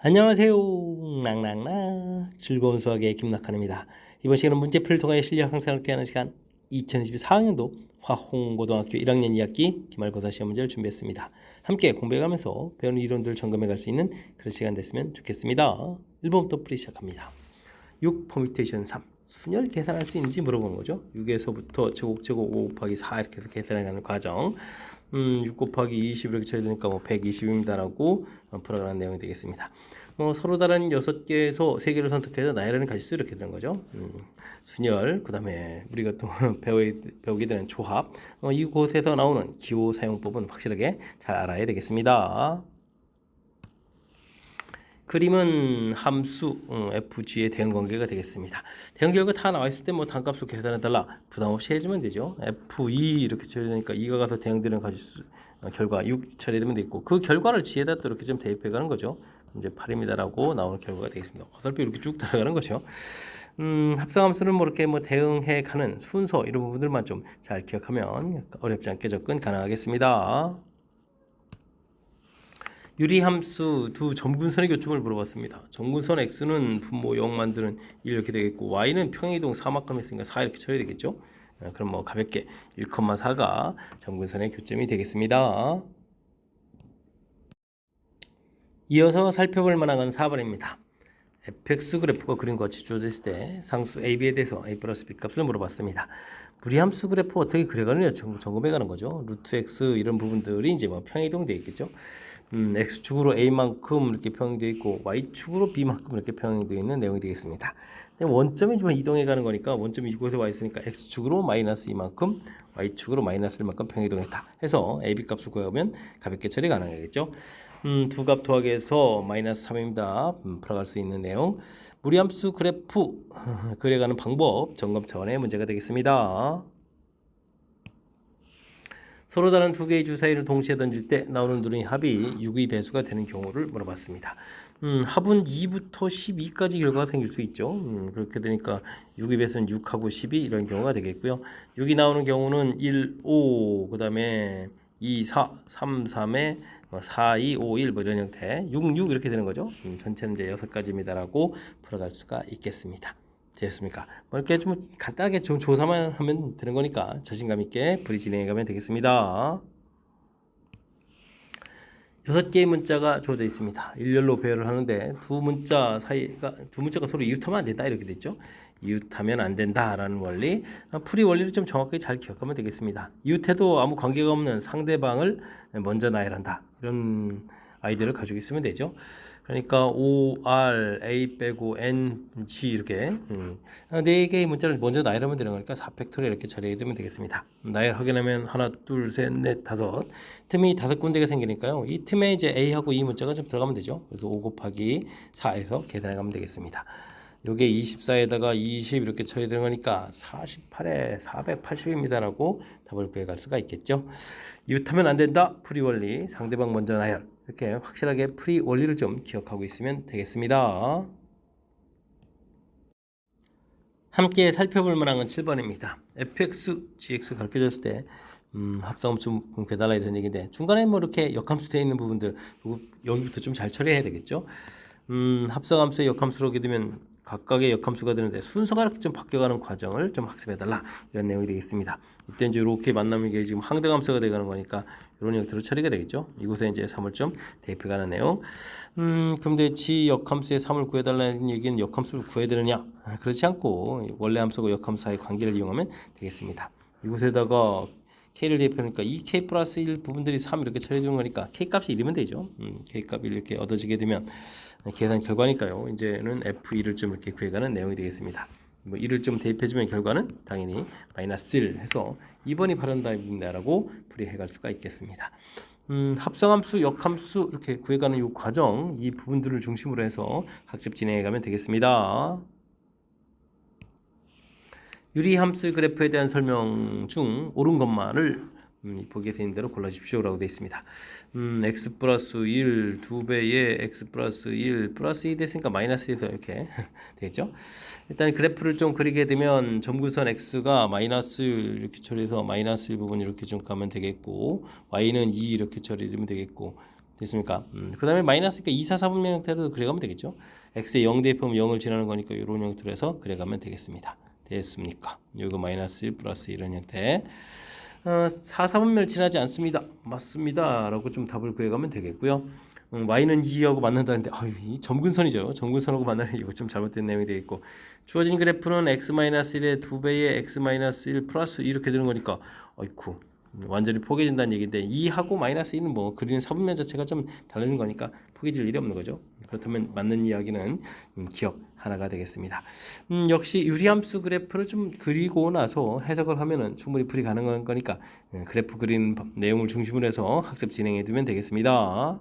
안녕하세요. 낭낭낭 즐거운 수학의 김낙한입니다. 이번 시간은 문제풀이를 통하여 실력 향상을 꾀하는 시간 2024학년도 화홍고등학교 1학년 2학기 기말고사 시험 문제를 준비했습니다. 함께 공부해가면서 배우는 이론들 점검해갈 수 있는 그런 시간 됐으면 좋겠습니다. 1번부터 풀이 시작합니다. 6 퍼뮤테이션 3 순열 계산할 수 있는지 물어보는 거죠. 6에서부터 제곱 5 곱하기 4 이렇게 해서 계산해가는 과정. 6 곱하기 20 이렇게 쳐야 되니까 120입니다라고 풀어가는 내용이 되겠습니다. 서로 다른 6개에서 3개를 선택해서 나열하는 가지수 이렇게 되는 거죠. 순열, 그 다음에 우리가 또 배우게 되는 조합, 이곳에서 나오는 기호 사용법은 확실하게 잘 알아야 되겠습니다. 그림은 함수 FG의 대응관계가 되겠습니다. 대응결과 다 나와 있을 때 단값을 계산해달라 부담 없이 해주면 되죠. F2 이렇게 처리되니까 2가 가서 대응되는 가지수 결과 6 처리되면 되겠고, 그 결과를 G에다 또 이렇게 좀 대입해가는 거죠. 이제 8입니다라고 나오는 결과가 되겠습니다. 화살표 이렇게 쭉 따라가는 거죠. 합성함수는 이렇게 대응해가는 순서 이런 부분들만 좀 잘 기억하면 어렵지 않게 접근 가능하겠습니다. 유리함수 두 점근선의 교점을 물어봤습니다. 점근선 x는 분모 0 만드는 1 이렇게 되겠고, y는 평행이동 4만큼 했으니까 4 이렇게 쳐야 되겠죠. 그럼 가볍게 1,4가 점근선의 교점이 되겠습니다. 이어서 살펴볼 만한 건 4번입니다. fx 그래프가 그림과 같이 주어져 있을 때 상수 a,b에 대해서 a 플러스 b 값을 물어봤습니다. 무리함수 그래프 어떻게 그려가느냐 점검해가는 거죠. 루트 x 이런 부분들이 이제 평행이동 되어 있겠죠. x축으로 a만큼 이렇게 평행되어 있고 y축으로 b만큼 이렇게 평행되어 있는 내용이 되겠습니다. 원점이 좀 이동해 가는 거니까 원점이 이곳에 와 있으니까 x축으로 마이너스 2만큼 y축으로 마이너스 1만큼 평행이동했다 해서 ab 값을 구하면 가볍게 처리 가능하겠죠. 두 값 더하기해서 마이너스 3입니다. 풀어갈 수 있는 내용. 무리함수 그래프 그려가는 방법 점검 차원의 문제가 되겠습니다. 서로 다른 두 개의 주 사이를 동시에 던질 때 나오는 누르니 합이 6의 배수가 되는 경우를 물어봤습니다. 합은 2부터 12까지 결과가 생길 수 있죠. 그렇게 되니까 6의 배수는 6하고 12 이런 경우가 되겠고요. 6이 나오는 경우는 1, 5, 그 다음에 2, 4, 3, 3에 4, 2, 5, 1 이런 형태 6, 6 이렇게 되는 거죠. 전체는 이제 6가지입니다라고 풀어갈 수가 있겠습니다. 되셨습니까? 이렇게 좀 간단하게 좀 조사만 하면 되는 거니까 자신감 있게 풀이 진행해 가면 되겠습니다. 6개의 문자가 주어져 있습니다. 일렬로 배열을 하는데 두 문자가 서로 이웃하면 안 된다 이렇게 됐죠. 이웃하면 안 된다라는 원리, 풀이 원리를 좀 정확하게 잘 기억하면 되겠습니다. 이웃해도 아무 관계가 없는 상대방을 먼저 나열한다 이런 아이디어를 가지고 있으면 되죠. 그러니까 O, R, A 빼고 N, G 이렇게 4개의 문자를 먼저 나열하면 되는 거니까 4팩토리얼 이렇게 처리해 두면 되겠습니다. 나열하게 되면 하나, 둘, 셋, 넷, 다섯 틈이 5군데가 생기니까요. 이 틈에 이제 A하고 E 문자가 좀 들어가면 되죠. 그래서 5 곱하기 4에서 계산해 가면 되겠습니다. 요게 24에다가 20 이렇게 처리되는 거니까 48에 480입니다라고 답을 구해갈 수가 있겠죠. 이웃하면 안 된다. 풀이 원리 상대방 먼저 나열 이렇게 확실하게 풀이 원리를 좀 기억하고 있으면 되겠습니다. 함께 살펴볼 만한 건 7번입니다. fx, gx 가르쳐줬을 때 합성함수 구해달라 이런 얘기인데 중간에 이렇게 역함수 되어 있는 부분들 여기부터 좀 잘 처리해야 되겠죠. 합성함수의 역함수로 오게 되면 각각의 역함수가 되는데 순서가 이렇게 좀 바뀌어가는 과정을 좀 학습해달라 이런 내용이 되겠습니다. 이때 이제 이렇게 만나면 이게 지금 항등함수가 되가는 거니까 이런 형태로 처리가 되겠죠. 이곳에 이제 3을 좀 대입해가는 내용. 그런데 지 역함수의 3을 구해달라는 얘기는 역함수를 구해야 되느냐? 그렇지 않고 원래 함수하고 역함수 사이의 관계를 이용하면 되겠습니다. 이곳에다가 K를 대입하니까 이 K 플러스 1 부분들이 3 이렇게 처리해 주는 거니까 K 값이 1이면 되죠. K 값이 이렇게 얻어지게 되면 계산 결과니까요. 이제는 F2를 좀 이렇게 구해가는 내용이 되겠습니다. 1을 좀 대입해주면 결과는 당연히 마이너스 1 해서 2번이 바른답니다라고 풀이해갈 수가 있겠습니다. 합성함수, 역함수 이렇게 구해가는 이 과정, 이 부분들을 중심으로 해서 학습 진행해가면 되겠습니다. 유리함수 그래프에 대한 설명 중 옳은 것만을 보기에 되는 대로 골라주십시오라고 되어 있습니다. x 플러스 1 2배의 x 플러스 1 플러스 2 됐으니까 마이너스 1에서 이렇게 되겠죠. 일단 그래프를 좀 그리게 되면 점구선 x가 마이너스 1 이렇게 처리해서 마이너스 1 부분 이렇게 좀 가면 되겠고 y는 2 이렇게 처리되면 되겠고 됐습니까? 그 다음에 마이너스니까 2, 4, 4분면 형태로 그려가면 되겠죠. x에 0 대입하면 0을 지나는 거니까 이런 형태로 해서 그려가면 되겠습니다. 됐습니까? 이거 마이너스 1 플러스 이런 형태. 4, 4분면을 지나지 않습니다. 맞습니다. 라고 좀 답을 구해가면 되겠고요. y는 2하고 만난다는데 이 점근선이죠. 점근선하고 만나는 이거 좀 잘못된 내용이 되겠고 주어진 그래프는 x-1의 2배의 x-1 플러스 이렇게 되는 거니까 어이쿠 완전히 포개진다는 얘기인데 2하고 마이너스 1은 뭐 그리는 사분면 자체가 좀 다른 거니까 포개질 일이 없는 거죠. 그렇다면 맞는 이야기는 기억 하나가 되겠습니다. 역시 유리함수 그래프를 좀 그리고 나서 해석을 하면은 충분히 풀이 가능한 거니까 그래프 그린 내용을 중심으로 해서 학습 진행해 두면 되겠습니다.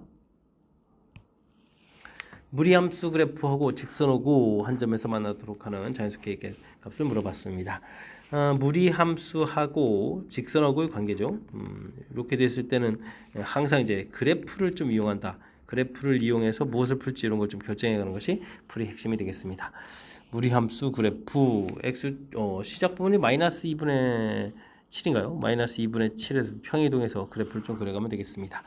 무리함수 그래프하고 직선하고 한 점에서 만나도록 하는 자연수계의 값을 물어봤습니다. 무리함수하고 직선하고의 관계죠. 이렇게 됐을 때는 항상 이제 그래프를 좀 이용한다. 그래프를 이용해서 무엇을 풀지 이런 걸 좀 결정해가는 것이 풀이 핵심이 되겠습니다. 무리함수 그래프 x 시작 부분이 마이너스 2분의 7인가요? 마이너스 2분의 7에서 평이동해서 그래프를 좀 그려가면 되겠습니다.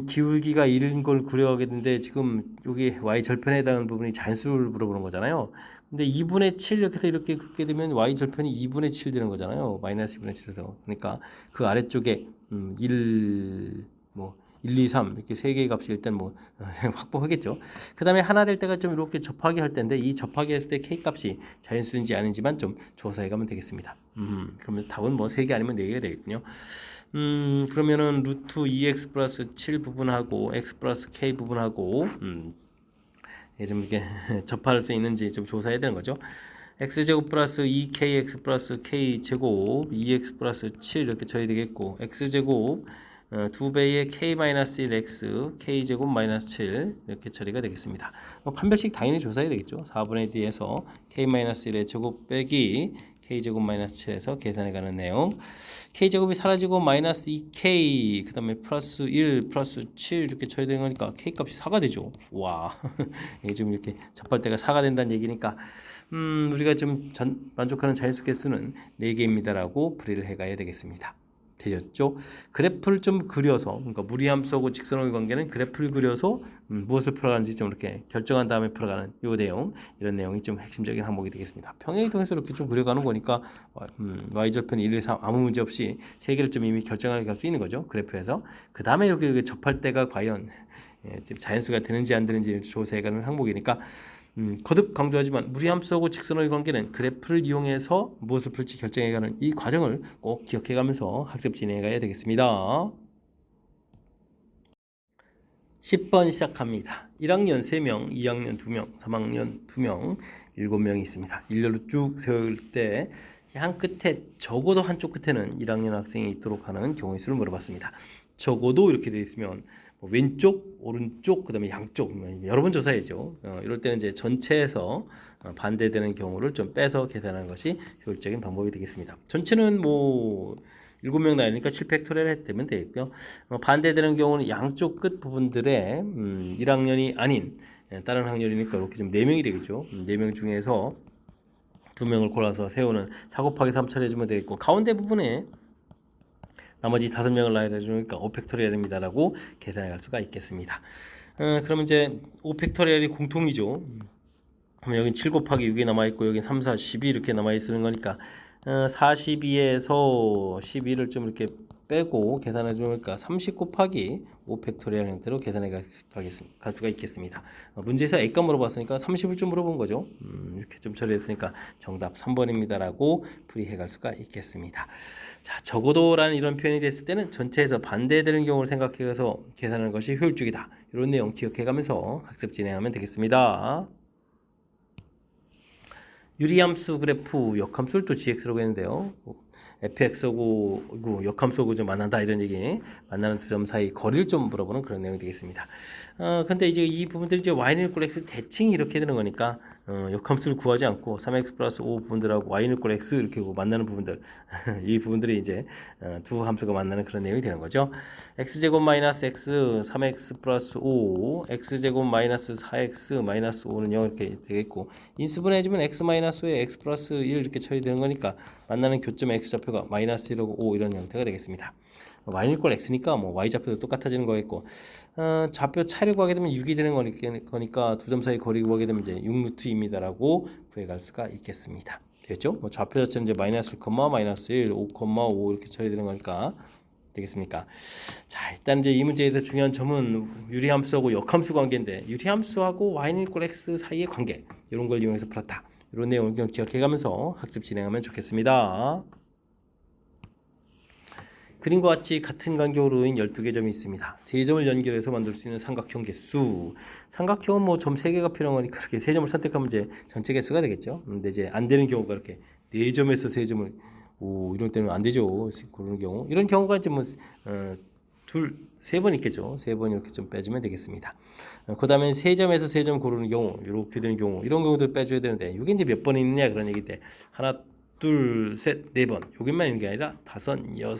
기울기가 1인 걸 구려하게 되는데 지금 여기 y 절편에 해당하는 부분이 잔수를 물어보는 거잖아요. 근데 2분의 7 이렇게 해서 이렇게 긋게 되면 y 절편이 2분의 7 되는 거잖아요. 마이너스 2분의 7에서. 그러니까 그 아래쪽에 1, 1, 2, 3 이렇게 세 개의 값이 일단 확보하겠죠. 그 다음에 하나 될 때가 좀 이렇게 접하기 할 때인데 이 접하기 했을 때 k 값이 자연수인지 아닌지만 좀 조사해 가면 되겠습니다. 그러면 답은 세 개 아니면 네 개가 되겠군요. 그러면은 루트 2x 플러스 7 부분하고 x 플러스 k 부분하고 좀 이렇게 접할 수 있는지 좀 조사해야 되는 거죠. x제곱 플러스 2kx 플러스 k제곱 2x 플러스 7 이렇게 처리되겠고 x제곱 2배의 k-1x k제곱 마이너스 7 이렇게 처리가 되겠습니다. 판별식 당연히 조사해야 되겠죠. 4분의 d에서 k-1의 제곱 빼기 k제곱 마이너스 7에서 계산해가는 내용. k제곱이 사라지고 마이너스 2k 그 다음에 플러스 1 플러스 7 이렇게 처리되는 거니까 k값이 4가 되죠. 와 이게 좀 이렇게 접할 때가 4가 된다는 얘기니까 우리가 좀 만족하는 자연수 개수는 4개입니다 라고 풀이를 해가야 되겠습니다. 되셨죠? 그래프를 좀 그려서 그러니까 무리함수하고 직선의 관계는 그래프를 그려서 무엇을 풀어가는지 좀 이렇게 결정한 다음에 풀어가는 요 내용 이런 내용이 좀 핵심적인 항목이 되겠습니다. 평행이동에서 이렇게 좀 그려가는 거니까 y절편 1, 2, 3 아무 문제 없이 세 개를 좀 이미 결정하게 갈 수 있는 거죠. 그래프에서 그 다음에 이렇게 접할 때가 과연 자연수가 되는지 안 되는지 조사해가는 항목이니까 거듭 강조하지만 무리함수하고 직선의 관계는 그래프를 이용해서 무엇을 풀지 결정해가는 이 과정을 꼭 기억해가면서 학습 진행해가야 되겠습니다. 10번 시작합니다. 1학년 3명, 2학년 2명, 3학년 2명, 7명이 있습니다. 일렬로 쭉 세울 때 한 끝에 적어도 한쪽 끝에는 1학년 학생이 있도록 하는 경우의 수를 물어봤습니다. 적어도 이렇게 되어 있으면 왼쪽, 오른쪽, 그 다음에 양쪽 여러 번 조사해야죠. 이럴 때는 이제 전체에서 반대되는 경우를 좀 빼서 계산하는 것이 효율적인 방법이 되겠습니다. 전체는 7명 나이니까 7팩토리얼 되면 되겠고요. 반대되는 경우는 양쪽 끝 부분들에 1학년이 아닌 다른 학년이니까 이렇게 좀 4명이 되겠죠. 4명 중에서 2명을 골라서 세우는 4 곱하기 3 처리해주면 되겠고 가운데 부분에 나머지 5명을 나열해주니까 5팩토리얼입니다 라고 계산해 갈 수가 있겠습니다. 그러면 이제 5팩토리얼이 공통이죠. 그럼 여긴 7 곱하기 6이 남아있고 여긴 3, 4, 12 이렇게 남아있는 거니까 42에서 12를 좀 이렇게 빼고 계산해 주니까 30 곱하기 5팩토리얼 형태로 계산해 갈 수가 있겠습니다. 문제에서 A값 물어봤으니까 30을 좀 물어본 거죠. 이렇게 좀 처리했으니까 정답 3번입니다 라고 풀이해 갈 수가 있겠습니다. 자, 적어도라는 이런 표현이 됐을 때는 전체에서 반대되는 경우를 생각해서 계산하는 것이 효율적이다. 이런 내용 기억해 가면서 학습 진행하면 되겠습니다. 유리함수 그래프 역함수를 또 gx라고 했는데요. fx하고 역함수하고 좀 만난다 이런 얘기, 만나는 두 점 사이 거리를 좀 물어보는 그런 내용이 되겠습니다. 근데 이제 이 부분들이 이제 y는 꼴 x 대칭이 이렇게 되는 거니까 역함수를 구하지 않고 3x 플러스 5 부분들하고 y는 꼴 x 이렇게 만나는 부분들 이 부분들이 이제 두 함수가 만나는 그런 내용이 되는 거죠. x제곱 마이너스 x 3x 플러스 5 x제곱 마이너스 4x 마이너스 5는 0 이렇게 되겠고 인수분해해주면 x 마이너스 5에 x 플러스 1 이렇게 처리되는 거니까 만나는 교점 x좌표가 마이너스 1하고 5 이런 형태가 되겠습니다. y는 1 x니까 뭐 y 좌표도 똑같아지는 거겠고, 좌표 차를 구하게 되면 6이 되는 거니까 두 점 사이 거리 구하게 되면 이제 6루트입니다라고 구해갈 수가 있겠습니다. 되겠죠? 뭐 좌표 자체는 이제 마이너스 1, 마이너스 1, 5, 5 이렇게 처리되는 거니까 되겠습니까? 자, 일단 이제 이 문제에서 중요한 점은 유리함수하고 역함수 관계인데, 유리함수하고 y는 1 x 사이의 관계, 이런 걸 이용해서 풀었다. 이런 내용을 기억해가면서 학습 진행하면 좋겠습니다. 그림과 같이 같은 간격으로인 12개 점이 있습니다. 세 점을 연결해서 만들 수 있는 삼각형 개수. 삼각형은 뭐 점 3개가 필요하니까 그렇게 세 점을 선택하면 이제 전체 개수가 되겠죠. 근데 이제 안 되는 경우가 이렇게 4점에서 3점을, 이런 때는 안 되죠. 그런 경우. 이런 경우가 이제 뭐 세 번 있겠죠. 3번 이렇게 좀 빼주면 되겠습니다. 그다음에 3점에서 3점 고르는 경우, 이렇게 되는 경우, 이런 경우도 빼줘야 되는데, 이게 이제 몇 번 있느냐 그런 얘기인데, 하나, 둘, 셋, 4번. 여기만 있는 게 아니라 5, 6,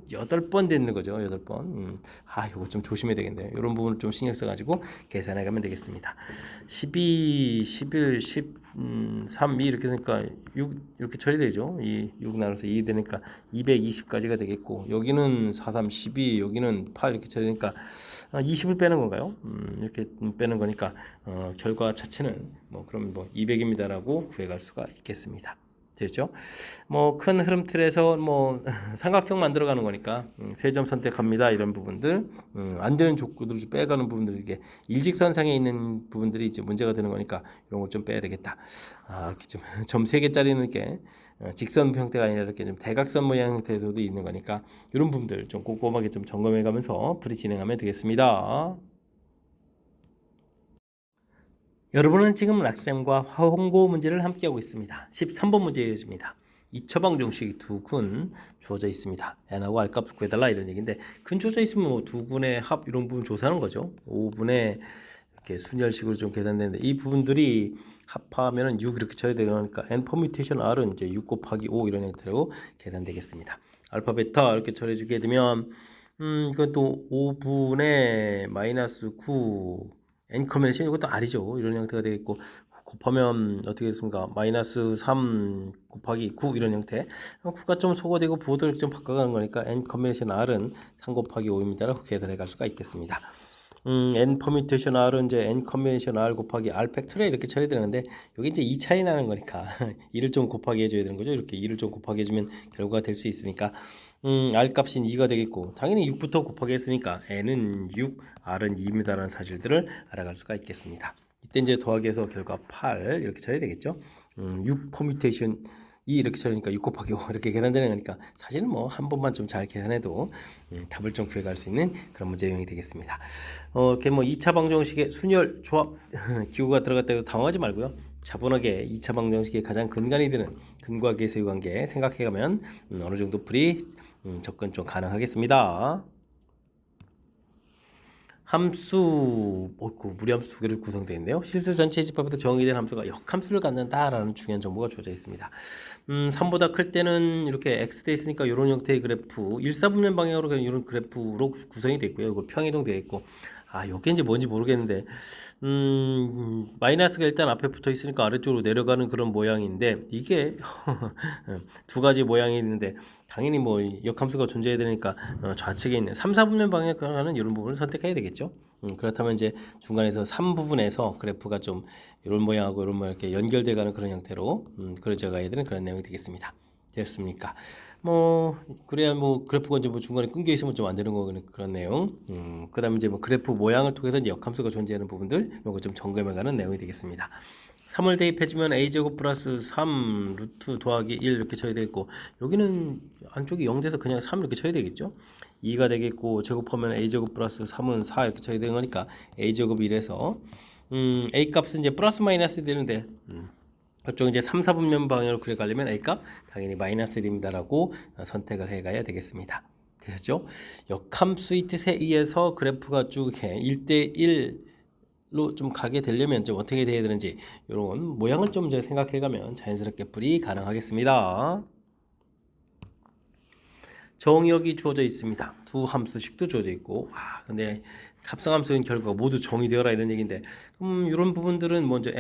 7, 8번 되는 거죠. 8번. 이거 좀 조심해야 되겠네요. 이런 부분을 좀 신경 써가지고 계산해 가면 되겠습니다. 12, 11, 13, 2 이렇게 되니까 6 이렇게 처리되죠. 6 나눠서 2 되니까 220까지가 되겠고, 여기는 4, 3, 12, 여기는 8 이렇게 처리되니까 20을 빼는 건가요? 이렇게 빼는 거니까 결과 자체는 그럼 200입니다라고 구해갈 수가 있겠습니다. 됐죠? 뭐 큰 흐름 틀에서 삼각형 만들어가는 거니까 3점 선택합니다. 이런 부분들, 안 되는 족구들을 빼가는 부분들, 이게 일직선상에 있는 부분들이 이제 문제가 되는 거니까 이런 걸 좀 빼야 되겠다. 이렇게 좀 점 3개짜리는 이렇게 직선 형태가 아니라 이렇게 좀 대각선 모양 형태도 있는 거니까 이런 부분들 좀 꼼꼼하게 좀 점검해가면서 풀이 진행하면 되겠습니다. 여러분은 지금 락셈과 화홍고 문제를 함께하고 있습니다. 13번 문제 이어집니다. 2처방 정식이 두 군 주어져 있습니다. n하고 r값 구해달라 이런 얘기인데, 근 주어져 있으면 두 군의 합 이런 부분 조사하는 거죠. 5분의 이렇게 순열식으로 좀 계산되는데, 이 부분들이 합하면은 6 이렇게 쳐야 되니까 n 퍼뮤테이션 r은 이제 6 곱하기 5 이런 형태로 계산되겠습니다. 알파 베타 이렇게 처리해주게 되면 이건 또 5분의 마이너스 9 n 커뮤니케이션, 이것도 r이죠. 이런 형태가 되겠고, 곱하면 어떻게 됐습니까? 마이너스 3 곱하기 9 이런 형태. 9가 좀 소거되고 보호를 좀 바꿔가는 거니까 n 커뮤니케이션 r은 3 곱하기 5입니다라고 계산해 갈 수가 있겠습니다. n 퍼뮤테이션 r은 이제 n 커뮤니케이션 r 곱하기 r 팩토리얼 이렇게 처리되는데, 여기 이제 2 차이 나는 거니까 2를 좀 곱하기 해줘야 되는 거죠. 이렇게 2를 좀 곱하기 해주면 결과가 될 수 있으니까 r 값인 2가 되겠고, 당연히 6부터 곱하기 했으니까 n은 6, r은 2입니다라는 사실들을 알아갈 수가 있겠습니다. 이때 이제 더하기해서 결과 8 이렇게 처리되겠죠. 6 퍼뮤테이션 2 이렇게 처리니까 6 곱하기 5 이렇게 계산되는 거니까, 사실은 한 번만 좀 잘 계산해도 답을 좀 구해갈 수 있는 그런 문제 유형이 되겠습니다. 이렇게 2차 방정식의 순열 조합 기호가 들어갔다 해도 당황하지 말고요. 차분하게 2차 방정식의 가장 근간이 되는 근과 계수의 관계 생각해가면 어느 정도 풀이 접근 좀 가능하겠습니다. 함수, 무리함수 두 개를 구성되어 있는데요. 실수 전체 집합에서 정의된 함수가 역함수를 갖는다라는 중요한 정보가 주어져 있습니다. 3보다 클 때는 이렇게 x돼 있으니까 이런 형태의 그래프, 일사분면 방향으로 그냥 이런 그래프로 구성이 되어 있고요. 이거 평이동 되어 있고, 요게 이제 뭔지 모르겠는데, 마이너스가 일단 앞에 붙어 있으니까 아래쪽으로 내려가는 그런 모양인데, 이게 두 가지 모양이 있는데, 당연히 역함수가 존재해야 되니까 좌측에 있는 3, 4분면 방향을 가는 이런 부분을 선택해야 되겠죠. 그렇다면 이제 중간에서 3부분에서 그래프가 좀 이런 모양하고 이런 모양 이렇게 연결돼 가는 그런 형태로 그려져 가야 되는 그런 내용이 되겠습니다. 됐습니까? 그래야 그래프가 이제 중간에 끊겨 있으면 좀 안 되는 거 그런 내용. 그다음에 이제 그래프 모양을 통해서 이제 역함수가 존재하는 부분들, 이거 좀 점검해 가는 내용이 되겠습니다. 3을 대입해주면 a제곱 플러스 3 루트 더하기 1 이렇게 쳐야 되겠고, 여기는 안쪽이 0 돼서 그냥 3 이렇게 쳐야 되겠죠. 2가 되겠고, 제곱하면 a제곱 플러스 3은 4 이렇게 쳐야 되는 거니까 a제곱 1에서 a 값은 이제 플러스 마이너스 되는데, 이쪽 이제 3, 4분면 방향으로 그려가려면 a 값 당연히 마이너스 1입니다라고 선택을 해가야 되겠습니다. 되죠? 역함수의 뜻에 의해서 그래프가 쭉 이렇게 1대1 로 좀 가게 되려면 좀 어떻게 돼야 되는지, 이런 모양을 좀 생각해가면 자연스럽게 풀이 가능하겠습니다. 정의역이 주어져 있습니다. 두 함수식도 주어져 있고, 근데 합성함수인 결과가 모두 정의되어라 이런 얘기인데, 이런 부분들은 먼저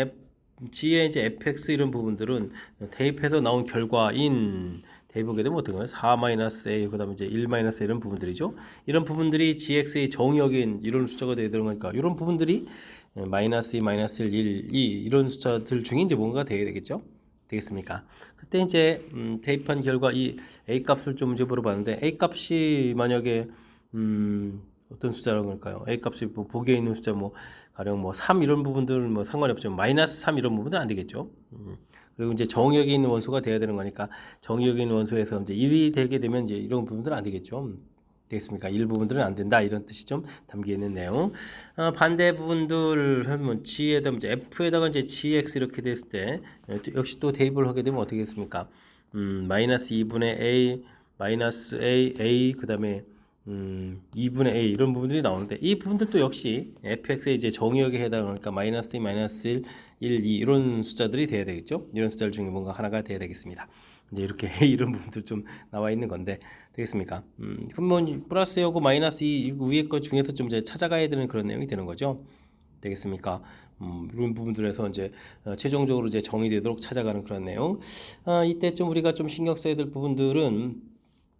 G의 이제 fx 이런 부분들은 대입해서 나온 결과인 대입하게 되면 어떤 거예요? 4-a 그다음에 이제 1-a 이런 부분들이죠. 이런 부분들이 gx의 정의역인 이런 숫자가 되야 되는 거니까 이런 부분들이 마이너스 2, 마이너스 1, 1, 2 이런 숫자들 중에 이제 뭔가 돼야 되겠죠? 되겠습니까? 그때 이제 대입한 결과 이 a 값을 좀 이제 물어봤는데 a 값이 만약에 어떤 숫자라는 걸까요? a 값이 뭐 보기에 있는 숫자 뭐 가령 뭐 3 이런 부분들은 뭐 상관이 없지만 마이너스 3 이런 부분은 안 되겠죠. 그리고 이제 정의역에 있는 원소가 돼야 되는 거니까 정의역에 있는 원소에서 이제 1이 되게 되면 이제 이런 부분들은 안 되겠죠. 되겠습니까? 일부분들은 안 된다 이런 뜻이 좀 담겨 있는 내용. 반대 부분들 하면 G에다 이제 F에다가 이제 GX 이렇게 됐을 때 역시 또 대입을 하게 되면 어떻게 됐습니까? 마이너스 2분의 A 마이너스 A 그다음에 2분의 A 이런 부분들이 나오는데 이 부분들도 역시 fx의 이제 정의역에 해당하니까 마이너스 2, 마이너스 1, 2 이런 숫자들이 돼야 되겠죠. 이런 숫자들 중에 뭔가 하나가 돼야 되겠습니다. 이제 이렇게 이런 부분도 좀 나와 있는 건데 되겠습니까? 그럼 뭐 플러스 하고 마이너스 2 위에 것 중에서 좀 이제 찾아가야 되는 그런 내용이 되는 거죠. 되겠습니까? 이런 부분들에서 이제 최종적으로 이제 정의되도록 찾아가는 그런 내용. 이때 좀 우리가 좀 신경 써야 될 부분들은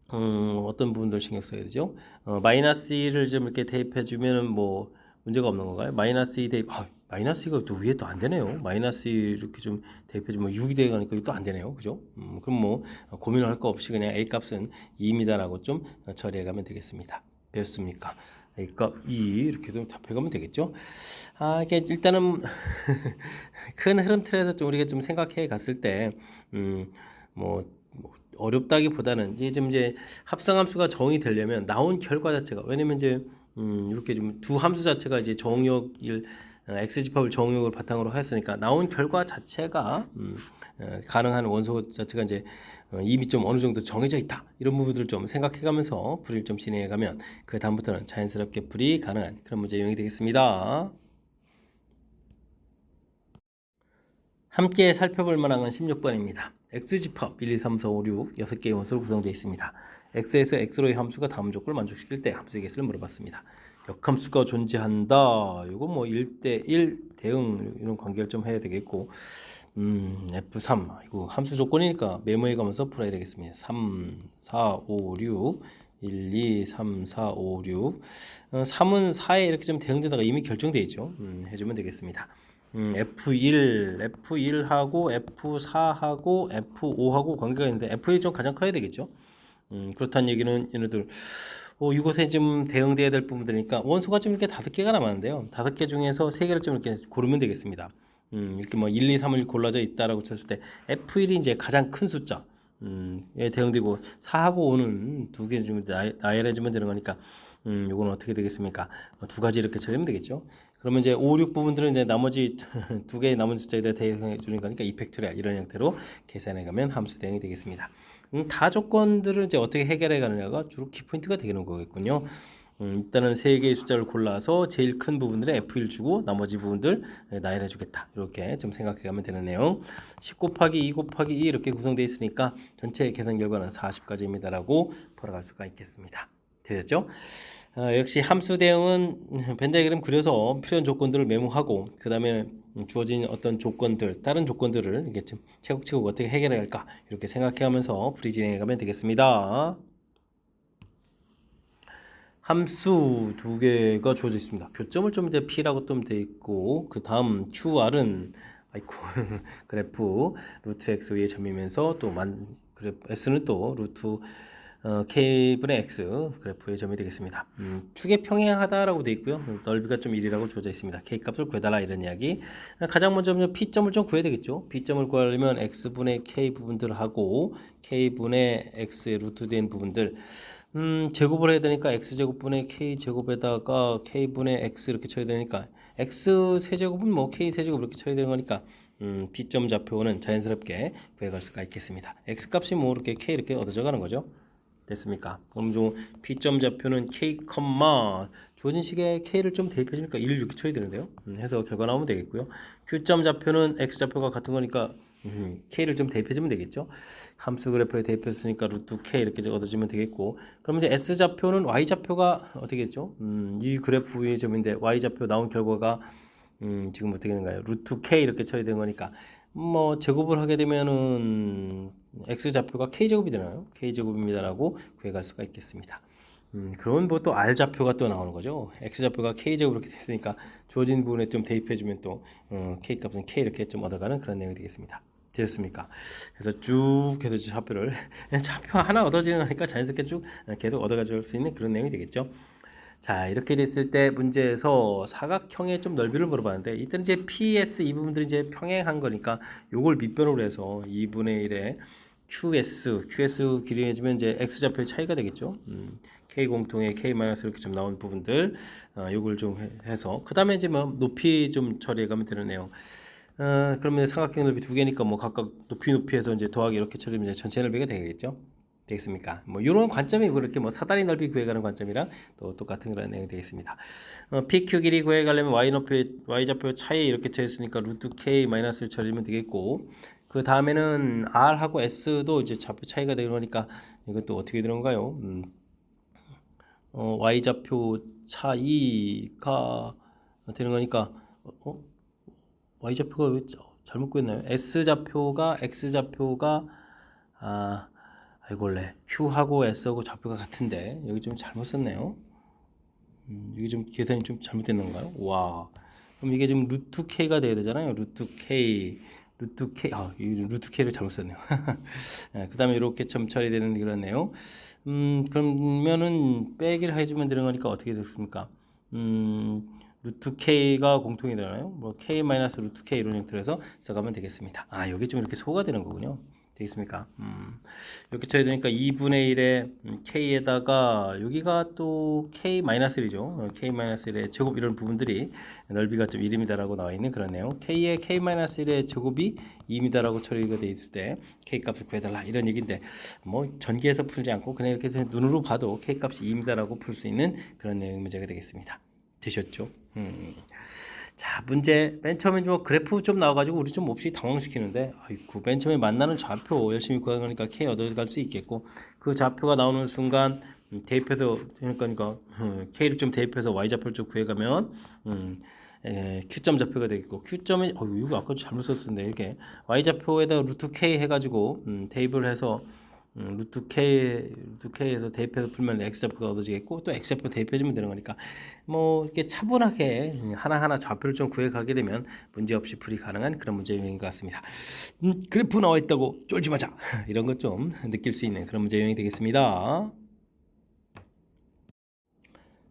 어떤 부분들 신경 써야 되죠? 마이너스 2를 좀 이렇게 대입해 주면은 뭐 문제가 없는 건가요? 마이너스 2 대입, 마이너스 2가 또 위에 또 안 되네요. 마이너스 2 이렇게 좀 대입해 주면 6이 되니까 또 안 되네요. 그죠? 그럼 뭐 고민을 할 거 없이 그냥 A 값은 2입니다라고 좀 처리해 가면 되겠습니다. 됐습니까? A 값 2 이렇게 좀 답해 가면 되겠죠? 이게 일단은 큰 흐름 틀에서 좀 우리가 좀 생각해 갔을 때, 뭐 어렵다기보다는 이제 합성함수가 정의되려면 나온 결과 자체가 왜냐면 이제 이렇게 좀 두 함수 자체가 이제 정의역을 x집합을 정의역을 바탕으로 했으니까 나온 결과 자체가 가능한 원소 자체가 이제 이미 좀 어느 정도 정해져 있다 이런 부분들을 좀 생각해가면서 풀이를 좀 진행해가면 그 다음부터는 자연스럽게 풀이 가능한 그런 문제 유형이 되겠습니다. 함께 살펴볼 만한 건 16번입니다. x집합 1, 2, 3, 4, 5, 6 6개의 원소로 구성되어 있습니다. x에서 x로의 함수가 다음 조건을 만족시킬 때 함수의 개수를 물어봤습니다. 역함수가 존재한다. 이거 뭐 1대1 대응 이런 관계를 좀 해야 되겠고 F3 이거 함수 조건이니까 메모해 가면서 풀어야 되겠습니다. 3, 4, 5, 6 1, 2, 3, 4, 5, 6 3은 4에 이렇게 좀 대응되다가 이미 결정되어 있죠. 해주면 되겠습니다. F1하고 F4하고 F5하고 관계가 있는데 F1이 좀 가장 커야 되겠죠. 그렇다는 얘기는 얘네들 이곳에 좀 대응돼야 될 부분들이니까 원소가 좀 이렇게 5개가 남았는데요. 5개 중에서 3개를 좀 이렇게 고르면 되겠습니다. 이렇게 뭐 1, 2, 3을 골라져 있다라고 쳤을 때 F1이 이제 가장 큰 숫자. 에 대응되고 4하고 5는 2개 좀 나열해주면 되는 거니까 요거는 어떻게 되겠습니까? 두 가지 이렇게 처리하면 되겠죠. 그러면 이제 5, 6 부분들은 이제 나머지 2개의 남은 숫자에 대해 대응해 주는 거니까 이펙토리얼 이런 형태로 계산해 가면 함수 대응이 되겠습니다. 다 조건들을 이제 어떻게 해결해 가느냐가 주로 키포인트가 되는 거겠군요. 일단은 3개의 숫자를 골라서 제일 큰 부분들에 F1 주고 나머지 부분들 나열해 주겠다. 이렇게 좀 생각해 가면 되는 내용. 10 곱하기 2 곱하기 2 이렇게 구성되어 있으니까 전체 계산 결과는 40까지입니다라고 풀어갈 수가 있겠습니다. 되셨죠? 역시 함수 대응은 벤 다이그램 그려서 필요한 조건들을 메모하고 그 다음에 주어진 어떤 조건들 다른 조건들을 이게 좀 차곡차곡 어떻게 해결해야 할까 이렇게 생각해가면서 풀이 진행해가면 되겠습니다. 함수 2개가 주어져 있습니다. 교점을 좀 이제 P라고 좀 돼 있고 그 다음 QR은 아이고 그래프 루트 x 위에 점이면서 또 그래프 S는 또 루트 K분의 X 그래프의 점이 되겠습니다. 축에 평행하다라고 되어 있고요. 넓이가 좀 1이라고 주어져 있습니다. K 값을 구해달라 이런 이야기. 가장 먼저 P점을 좀 구해야 되겠죠. P점을 구하려면 X분의 K 부분들을 하고 K분의 X의 루트된 부분들 제곱을 해야 되니까 X제곱분의 K제곱에다가 K분의 X 이렇게 쳐야 되니까 X 세제곱은 뭐 K 세제곱 이렇게 쳐야 되는 거니까 P점 좌표는 자연스럽게 구해갈 수가 있겠습니다. X 값이 뭐 이렇게 K 이렇게 얻어져 가는 거죠. 됐습니까? 그럼 좀 P점 좌표는 K, 주어진 식에 K를 좀 대입해 주니까 1을 이렇게 쳐야 되는데요. 해서 결과 나오면 되겠고요. Q점 좌표는 X 좌표가 같은 거니까 K를 좀 대입해 주면 되겠죠. 함수 그래프에 대입했으니까 루트 K 이렇게 얻어주면 되겠고 그럼 이제 S 좌표는 Y 좌표가 어떻게 됐죠? 이 그래프 위의 점인데 Y 좌표 나온 결과가 지금 어떻게 되는가요? 루트 K 이렇게 처리된 거니까 뭐 제곱을 하게 되면은 x좌표가 k제곱이 되나요? k제곱입니다라고 구해갈 수가 있겠습니다. 그러면 뭐 또 r좌표가 또 나오는 거죠. x좌표가 k제곱 이렇게 됐으니까 주어진 부분에 좀 대입해주면 또 k 값은 k 이렇게 좀 얻어가는 그런 내용이 되겠습니다. 되셨습니까? 그래서 쭉 해서 좌표를 좌표 하나 얻어지는 거니까 자연스럽게 쭉 계속 얻어가줄 수 있는 그런 내용이 되겠죠. 자, 이렇게 됐을 때 문제에서 사각형의 좀 넓이를 물어봤는데 이때는 이제 PS 이 부분들이 이제 평행한 거니까 요걸 밑변으로 해서 2분의 1에 QS 길이 해주면 이제 X좌표의 차이가 되겠죠. K 공통의 K 마이너스 이렇게 좀 나온 부분들 요걸 좀 해서 그 다음에 이제 뭐 높이 좀 처리해 가면 되는 내용. 그러면 삼각형 넓이 두 개니까 뭐 각각 높이해서 이제 더하기 이렇게 처리하면 이제 전체 넓이가 되겠죠. 되겠습니까? 뭐 이런 관점이 그렇게 뭐 사다리 넓이 구해가는 관점이랑 또 똑같은 그런 내용이 되겠습니다. PQ 길이 구해가려면 Y좌표 차이 이렇게 쳐있으니까 루트 K 마이너스를 처리하면 되겠고 그 다음에는 R하고 S도 이제 좌표 차이가 되는 거니까 이것도 어떻게 되는 건가요? Y좌표 차이가 되는 거니까 Y좌표가 왜 잘못 구했나요? S좌표가 X좌표가 아이고 원래 Q하고 S하고 좌표가 같은데 여기 좀 잘못 썼네요. 여기 좀 계산이 좀 잘못된 건가요? 와, 그럼 이게 지금 루트 K가 돼야 되잖아요. 루트 K 이 루트 K를 잘못 썼네요. 그 다음에 이렇게 점 처리되는 그런 내용. 그러면은 빼기를 해주면 되는 거니까 어떻게 됐습니까? 루트 K가 공통이 되나요? 뭐 K 마이너스 루트 K 이런 형태로 써가면 되겠습니다. 여기 좀 이렇게 소가 되는 거군요. 되겠습니까? 이렇게 쳐야 되니까 2분의 1에 K에다가 여기가 또 K-1이죠. K-1의 제곱 이런 부분들이 넓이가 좀 1입니다라고 나와 있는 그런 내용. K의 K-1의 제곱이 2입니다라고 처리가 되어 있을 때 K 값을 구해달라 이런 얘기인데 뭐 전기에서 풀지 않고 그냥 이렇게 눈으로 봐도 K 값이 2입니다라고 풀 수 있는 그런 내용 문제가 되겠습니다. 되셨죠? 자, 문제 맨 처음에 뭐 그래프 좀 나와가지고 우리 좀 몹시 당황시키는데 아이고 맨 처음에 만나는 좌표 열심히 구하니까 K 얻어갈 수 있겠고 그 좌표가 나오는 순간 대입해서 그러니까 K를 좀 대입해서 Y좌표를 좀 구해가면 Q점 좌표가 되겠고 Q점에 이거 아까 잘못 썼는데 이렇게 Y좌표에다 루트 K 해가지고 대입을 해서 루트 K에서 대입해서 풀면 X좌표가 얻어지겠고 또 X좌표 대입해주면 되는 거니까 뭐 이렇게 차분하게 하나하나 좌표를 좀 구해가게 되면 문제없이 풀이 가능한 그런 문제 유형인 것 같습니다. 그래프 나와 있다고 쫄지 마자 이런 것 좀 느낄 수 있는 그런 문제 유형이 되겠습니다.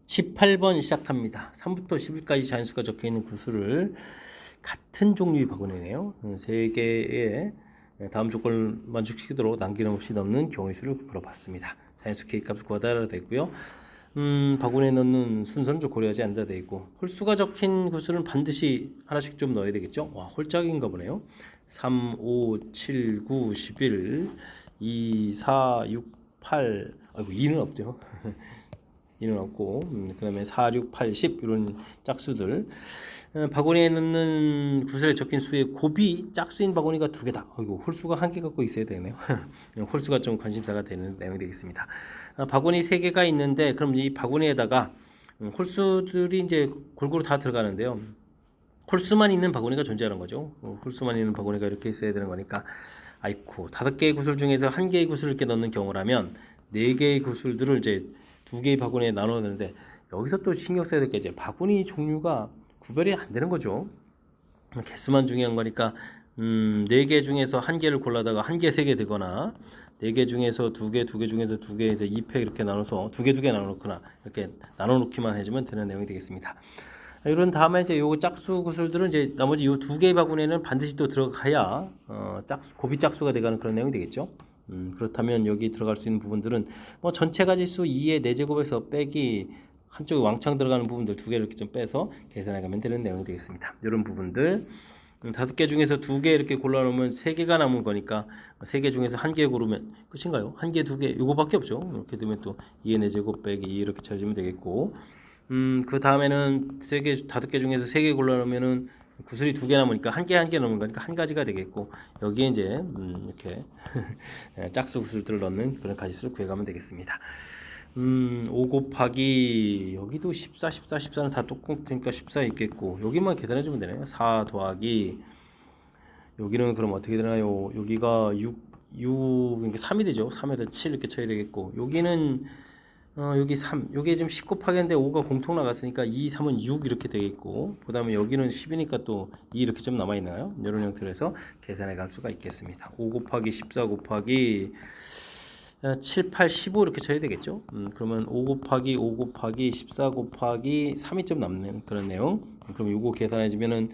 18번 시작합니다. 3부터 10일까지 자연수가 적혀있는 구수를 같은 종류의 바구니네요. 3개의 다음 조건을 만족시키도록 남김없이 넣는 경우의 수를 물어봤습니다. 자연수 K값을 구하라 되어 있고요. 바구니에 넣는 순서는 좀 고려하지 않는다 되어 있고 홀수가 적힌 구수는 반드시 하나씩 좀 넣어야 되겠죠. 와, 홀짝인가 보네요. 3, 5, 7, 9, 11, 2, 4, 6, 8 아이고 2는 없죠. 2는 없고 그 다음에 4, 6, 8, 10 이런 짝수들 바구니에 넣는 구슬에 적힌 수의 곱이 짝수인 바구니가 2개다. 홀수가 1개 갖고 있어야 되네요. 홀수가 좀 관심사가 되는 내용이 되겠습니다. 바구니 3개가 있는데 그럼 이 바구니에다가 홀수들이 이제 골고루 다 들어가는데요. 홀수만 있는 바구니가 존재하는 거죠. 홀수만 있는 바구니가 이렇게 있어야 되는 거니까 아이코 5개의 구슬 중에서 1개의 구슬을 이렇게 넣는 경우라면 4개의 구슬들을 이제 2개의 바구니에 나눠놓는데 여기서 또 신경 써야 될 게 이제 바구니 종류가 구별이 안 되는 거죠. 개수만 중요한 거니까 4개 중에서 1개를 골라다가 1개, 3개 되거나 4개 중에서 2개, 2개 중에서 2개에서 2팩 이렇게 나눠서 2개 나눠놓거나 이렇게 나눠놓기만 해주면 되는 내용이 되겠습니다. 이런 다음에 이제 요거 짝수 구슬들은 이제 나머지 요 2개의 바구니에는 반드시 또 들어가야 곱이 짝수가 돼가는 그런 내용이 되겠죠. 그렇다면 여기 들어갈 수 있는 부분들은 뭐 전체 가지수 2의 4제곱에서 빼기 한쪽에 왕창 들어가는 부분들 2개를 이렇게 좀 빼서 계산해 가면 되는 내용이 되겠습니다. 이런 부분들 5개 중에서 2개 이렇게 골라놓으면 3개가 남은 거니까 3개 중에서 1개 고르면 끝인가요? 1개, 2개 요거밖에 없죠. 이렇게 되면 또 2의 4제곱 빼기 2 이렇게 찾으면 되겠고 그 다음에는 5개 중에서 3개 골라놓으면은 구슬이 2개 남으니까 1개 넣는 거니까 한 가지가 되겠고 여기에 이제 이렇게 짝수 구슬들을 넣는 그런 가지수를 구해가면 되겠습니다. 5 곱하기 여기도 14, 14는 다 똑같으니까 14 있겠고 여기만 계산해주면 되네요. 4 더하기 여기는 그럼 어떻게 되나요? 여기가 6, 6 그러니까 3이 되죠. 3에다 7 이렇게 쳐야 되겠고 여기는 여기 3 요게 지금 10 곱하기인데 5가 공통 나갔으니까 2, 3은 6 이렇게 되겠고 그 다음에 여기는 10이니까 또 2 이렇게 좀 남아있나요? 이런 형태로 해서 계산해 갈 수가 있겠습니다. 5 곱하기 14 곱하기 7, 8, 15 이렇게 쳐야 되겠죠. 그러면 5 곱하기 5 곱하기 14 곱하기 3이 좀 남는 그런 내용. 그럼 요거 계산해 주면은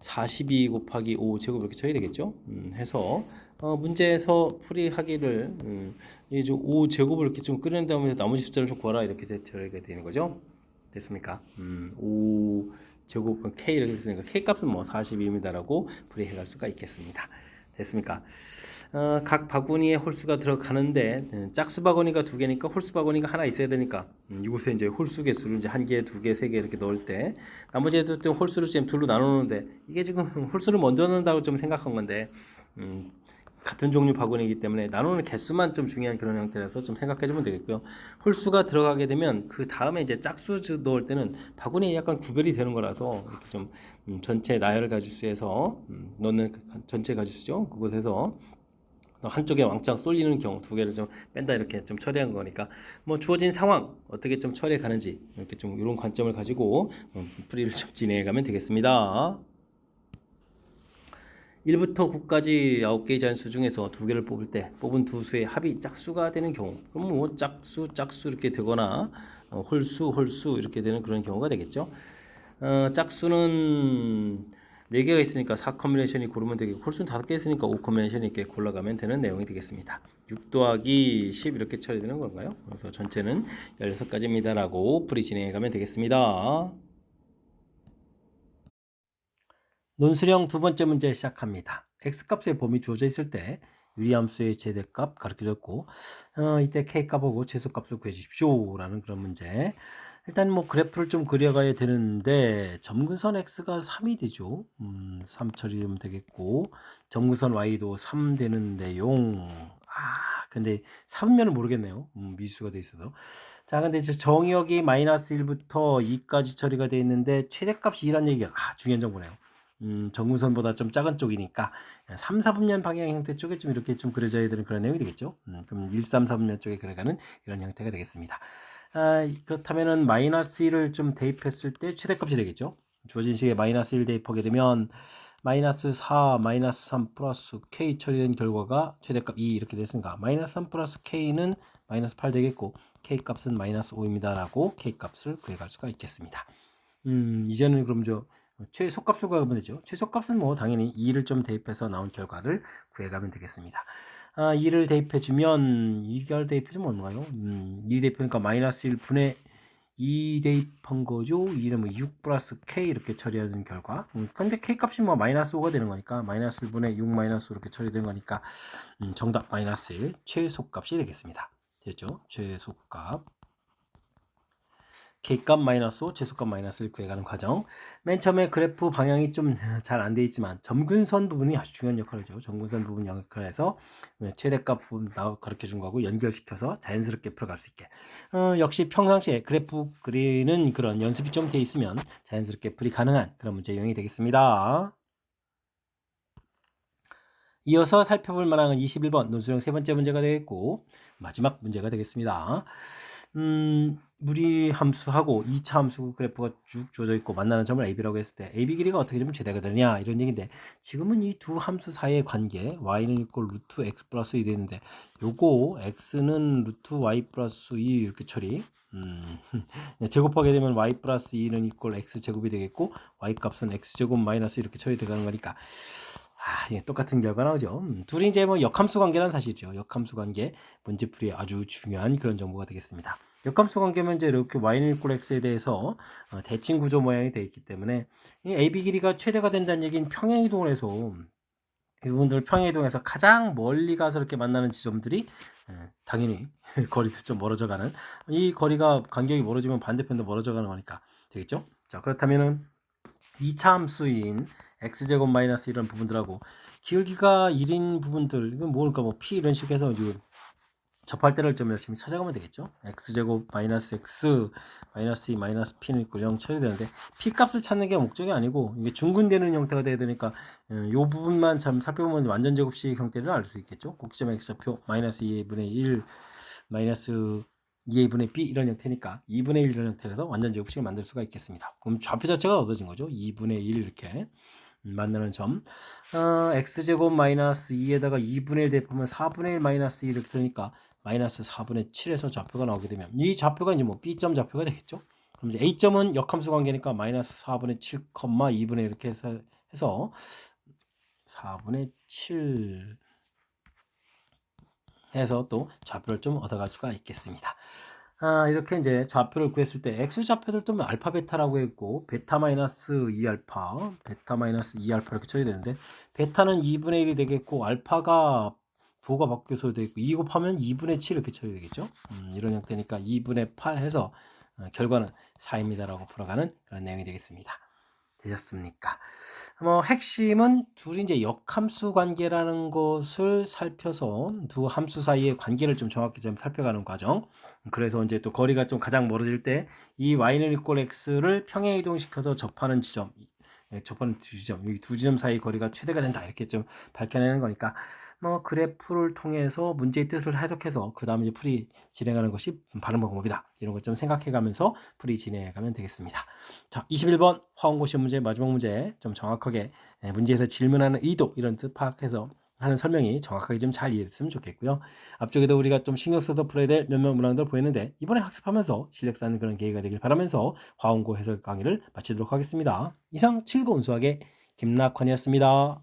42 곱하기 5 제곱 이렇게 쳐야 되겠죠. 해서 문제에서 풀이하기를 이제 5 제곱을 이렇게 좀 끓인 다음에 나머지 숫자를 좀 구하라 이렇게 되게 되는 거죠. 됐습니까? 5 제곱 K 이렇게 됐으니까 K 값은 뭐 42입니다라고 풀이해 갈 수가 있겠습니다. 됐습니까? 각 바구니에 홀수가 들어가는데 짝수 바구니가 두 개니까 홀수 바구니가 하나 있어야 되니까 이곳에 이제 홀수 개수를 이제 한 개, 두 개, 세 개 이렇게 넣을 때 나머지 애들 또 홀수를 지금 둘로 나누는데 이게 지금 홀수를 먼저 넣는다고 좀 생각한 건데 같은 종류 바구니이기 때문에 나누는 개수만 좀 중요한 그런 형태라서 좀 생각해 주면 되겠고요. 홀수가 들어가게 되면 그 다음에 이제 짝수 넣을 때는 바구니에 약간 구별이 되는 거라서 이렇게 좀 전체 나열 가지수에서 넣는 전체 가지수죠. 그곳에서 한쪽에 왕창 쏠리는 경우 두 개를 좀 뺀다 이렇게 좀 처리한 거니까 뭐 주어진 상황 어떻게 좀 처리해 가는지 이렇게 좀 이런 관점을 가지고 풀이를 좀 진행해 가면 되겠습니다. 1부터 9까지 9개의 자연수 중에서 두 개를 뽑을 때 뽑은 두 수의 합이 짝수가 되는 경우 그럼 뭐 짝수 이렇게 되거나 홀수 이렇게 되는 그런 경우가 되겠죠. 짝수는 4개가 있으니까 4 컨비네이션이 고르면 되겠고 홀수는 5개 있으니까 5 컨비네이션이 이렇게 골라가면 되는 내용이 되겠습니다. 6 더하기 10 이렇게 처리되는 건가요? 그래서 전체는 16가지입니다 라고 풀이 진행해 가면 되겠습니다. 논술형 두 번째 문제 시작합니다. x값의 범위 주어져 있을 때 유리함수의 최대값 가르쳐줬고 이때 k값하고 최소값을 구해주십시오 라는 그런 문제. 일단 뭐 그래프를 좀 그려가야 되는데 점근선 x가 3이 되죠. 3 처리하면 되겠고 점근선 y도 3 되는 내용. 근데 3면은 모르겠네요. 미수가 돼 있어서. 자, 근데 이제 정의역이 마이너스 1부터 2까지 처리가 돼 있는데 최대값이 2란 얘기가 중요한 정보네요. 정근선보다 좀 작은 쪽이니까 3, 4분면 방향 형태 쪽에 좀 이렇게 좀 그려져야 되는 그런 내용이 되겠죠. 그럼 1, 3, 4분면 쪽에 그려가는 이런 형태가 되겠습니다. 그렇다면은 마이너스 1을 좀 대입했을 때 최대값이 되겠죠. 주어진 식에 마이너스 1 대입하게 되면 마이너스 4, 마이너스 3 플러스 k 처리된 결과가 최대값 2 이렇게 됐으니까 마이너스 3 플러스 k는 마이너스 8 되겠고 k 값은 마이너스 5입니다 라고 k 값을 구해갈 수가 있겠습니다. 이제는 그럼 최소값을 구하면 되죠. 최소값은 뭐 당연히 2를 좀 대입해서 나온 결과를 구해가면 되겠습니다. 2를 대입해주면 2를 대입해주면 뭔가요? 2 대입하니까 마이너스 1분의 2 대입한 거죠. 2는 뭐 6 플러스 k 이렇게 처리하는 결과. 근데 k 값이 뭐 마이너스 5가 되는 거니까 마이너스 1분의 6 마이너스 5 이렇게 처리되는 거니까 정답 마이너스 1 최소값이 되겠습니다. 됐죠? 최소값. k값 마이너스 5, 최소값 마이너스 1 구해가는 과정. 맨 처음에 그래프 방향이 좀 잘 안 돼 있지만 점근선 부분이 아주 중요한 역할을 하죠. 점근선 부분 역할을 해서 최대값 부분 가르쳐 준 거고 연결시켜서 자연스럽게 풀어갈 수 있게. 역시 평상시에 그래프 그리는 그런 연습이 좀 돼 있으면 자연스럽게 풀이 가능한 그런 문제 유형이 되겠습니다. 이어서 살펴볼 만한 21번 논술형 세 번째 문제가 되겠고 마지막 문제가 되겠습니다. 무리 함수하고 2차 함수 그래프가 쭉 주어져 있고 만나는 점을 AB라고 했을 때 AB 길이가 어떻게 되면 최대가 되느냐 이런 얘기인데 지금은 이 두 함수 사이의 관계 y는 이꼴 루트 x 플러스 2 되는데 요거 x는 루트 y 플러스 2 이렇게 처리 제곱하게 되면 y 플러스 2는 이꼴 x 제곱이 되겠고 y 값은 x 제곱 마이너스 이렇게 처리되는 거니까 예, 똑같은 결과 나오죠. 둘이 이제 뭐 역함수 관계라는 사실이죠. 역함수 관계 문제풀이에 아주 중요한 그런 정보가 되겠습니다. 역함수 관계면 이제 이렇게 y는 이꼴 x에 대해서 대칭 구조 모양이 되어 있기 때문에 이 AB 길이가 최대가 된다는 얘기는 평행이동을 해서 이 부분들을 평행이동해서 가장 멀리 가서 이렇게 만나는 지점들이 당연히 거리도 좀 멀어져 가는 이 거리가 간격이 멀어지면 반대편도 멀어져 가는 거니까 되겠죠. 자, 그렇다면은 2차 함수인 x제곱 마이너스 이런 부분들하고 기울기가 1인 부분들 이건 뭘까 뭐 p 이런 식으로 해서 접할 때를 좀 열심히 찾아가면 되겠죠. x제곱 마이너스 x 마이너스 2 마이너스 p는 있고 0 처리되는데 p 값을 찾는 게 목적이 아니고 이게 중근되는 형태가 돼야 되니까 이 부분만 참 살펴보면 완전 제곱식 형태를 알 수 있겠죠. 꼭지점 x좌표 마이너스 2분의 1 마이너스 2분의 b 이런 형태니까 2분의 1 이런 형태에서 완전 제곱식을 만들 수가 있겠습니다. 그럼 좌표 자체가 얻어진 거죠. 2분의 1 이렇게 만나는 점. x제곱 마이너스 2에다가 2분의 1 대입하면 4분의 1 마이너스 2 이렇게 되니까 마이너스 4분의 7에서 좌표가 나오게 되면 이 좌표가 이제 뭐 b점 좌표가 되겠죠. 그럼 이제 a점은 역함수 관계니까 마이너스 4분의 7, 2분의 이렇게 해서 4분의 7 해서 또 좌표를 좀 얻어갈 수가 있겠습니다. 이렇게 이제 좌표를 구했을 때 x 좌표들도 알파 베타라고 했고 베타 마이너스 2알파 베타 마이너스 2알파 이렇게 쳐야 되는데 베타는 2분의 1이 되겠고 알파가 부호가 바뀌어서 되겠고 2 곱하면 2분의 7 이렇게 쳐야 되겠죠. 이런 형태니까 2분의 8 해서 결과는 4입니다 라고 풀어가는 그런 내용이 되겠습니다. 되셨습니까? 핵심은 둘이 이제 역함수 관계라는 것을 살펴서 두 함수 사이의 관계를 좀 정확히 좀 살펴가는 과정. 그래서 이제 또 거리가 좀 가장 멀어질 때 이 y는 이꼴 x를 평행 이동시켜서 접하는 지점, 접하는 두 지점, 이 두 지점 사이 거리가 최대가 된다 이렇게 좀 밝혀내는 거니까 그래프를 통해서 문제의 뜻을 해석해서 그 다음에 풀이 진행하는 것이 바른 방법이다. 이런 것 좀 생각해가면서 풀이 진행해가면 되겠습니다. 자, 21번 화원고 시험 문제 마지막 문제 좀 정확하게 문제에서 질문하는 의도 이런 뜻 파악해서 하는 설명이 정확하게 좀 잘 이해됐으면 좋겠고요. 앞쪽에도 우리가 좀 신경 써서 풀어야 될 몇몇 문항들 보였는데 이번에 학습하면서 실력 쌓는 그런 계기가 되길 바라면서 화원고 해설 강의를 마치도록 하겠습니다. 이상 즐거운 수학의 김낙환이었습니다.